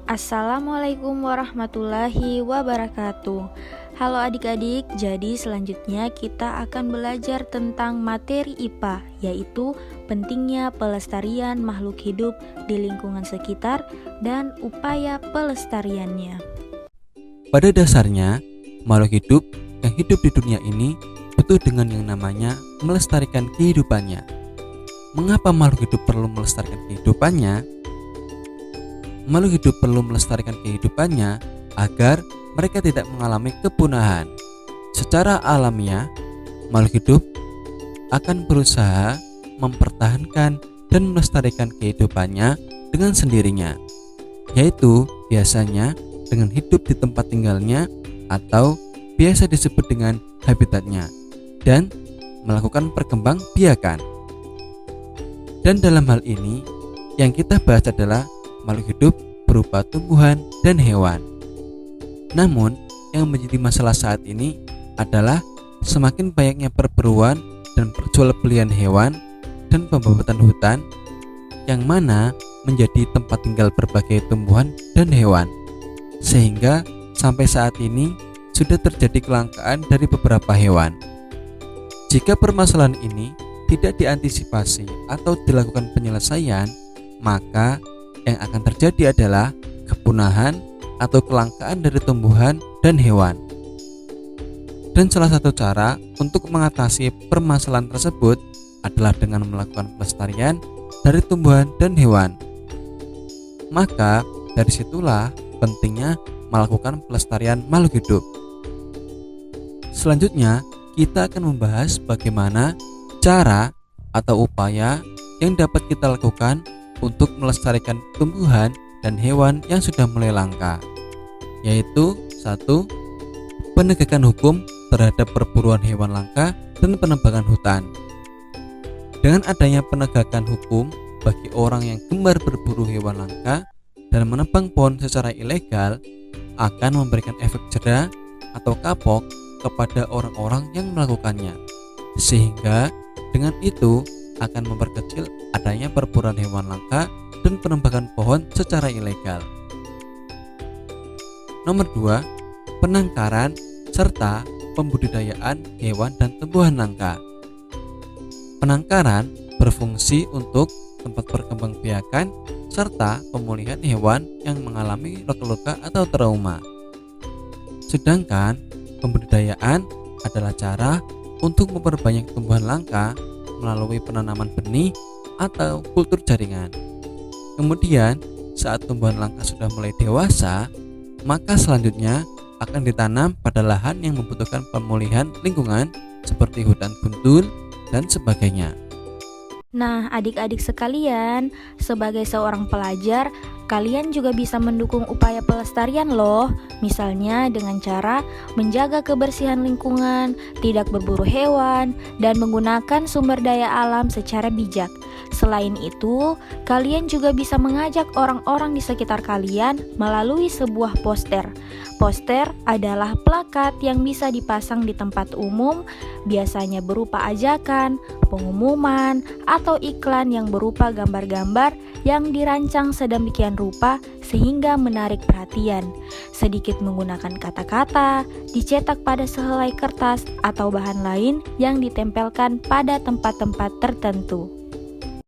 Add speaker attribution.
Speaker 1: Assalamualaikum warahmatullahi wabarakatuh. Halo adik-adik, jadi selanjutnya kita akan belajar tentang materi IPA, yaitu pentingnya pelestarian makhluk hidup di lingkungan sekitar dan upaya pelestariannya.
Speaker 2: Pada dasarnya, makhluk hidup yang hidup di dunia ini butuh dengan yang namanya melestarikan kehidupannya. Mengapa makhluk hidup perlu melestarikan kehidupannya? Makhluk hidup perlu melestarikan kehidupannya agar mereka tidak mengalami kepunahan. Secara alamiah, makhluk hidup akan berusaha mempertahankan dan melestarikan kehidupannya dengan sendirinya, yaitu biasanya dengan hidup di tempat tinggalnya atau biasa disebut dengan habitatnya, dan melakukan perkembangbiakan. Dan dalam hal ini, yang kita bahas adalah makhluk hidup berupa tumbuhan dan hewan. Namun, yang menjadi masalah saat ini adalah semakin banyaknya perburuan dan perjualbelian hewan dan pembabatan hutan yang mana menjadi tempat tinggal berbagai tumbuhan dan hewan. Sehingga sampai saat ini sudah terjadi kelangkaan dari beberapa hewan. Jika permasalahan ini tidak diantisipasi atau dilakukan penyelesaian, maka yang akan terjadi adalah kepunahan atau kelangkaan dari tumbuhan dan hewan. Dan salah satu cara untuk mengatasi permasalahan tersebut adalah dengan melakukan pelestarian dari tumbuhan dan hewan. Maka dari situlah pentingnya melakukan pelestarian makhluk hidup. Selanjutnya, kita akan membahas bagaimana cara atau upaya yang dapat kita lakukan untuk melestarikan tumbuhan dan hewan yang sudah mulai langka, yaitu 1. Penegakan hukum terhadap perburuan hewan langka dan penebangan hutan. Dengan adanya penegakan hukum bagi orang yang gemar berburu hewan langka dan menebang pohon secara ilegal akan memberikan efek jera atau kapok kepada orang-orang yang melakukannya, sehingga dengan itu akan memperkecil adanya perburuan hewan langka dan penebangan pohon secara ilegal. Nomor 2, penangkaran serta pembudidayaan hewan dan tumbuhan langka. Penangkaran berfungsi untuk tempat perkembangbiakan serta pemulihan hewan yang mengalami luka-luka atau trauma. Sedangkan pembudidayaan adalah cara untuk memperbanyak tumbuhan langka melalui penanaman benih atau kultur jaringan. Kemudian, saat tumbuhan langka sudah mulai dewasa, maka selanjutnya akan ditanam pada lahan yang membutuhkan pemulihan lingkungan seperti hutan gundul dan sebagainya.
Speaker 1: Nah, adik-adik sekalian, sebagai seorang pelajar, kalian juga bisa mendukung upaya pelestarian loh. Misalnya dengan cara menjaga kebersihan lingkungan, tidak berburu hewan, dan menggunakan sumber daya alam secara bijak. Selain itu, kalian juga bisa mengajak orang-orang di sekitar kalian melalui sebuah poster. Poster adalah plakat yang bisa dipasang di tempat umum, biasanya berupa ajakan, pengumuman, atau iklan yang berupa gambar-gambar yang dirancang sedemikian rupa sehingga menarik perhatian. Sedikit menggunakan kata-kata, dicetak pada sehelai kertas atau bahan lain yang ditempelkan pada tempat-tempat tertentu.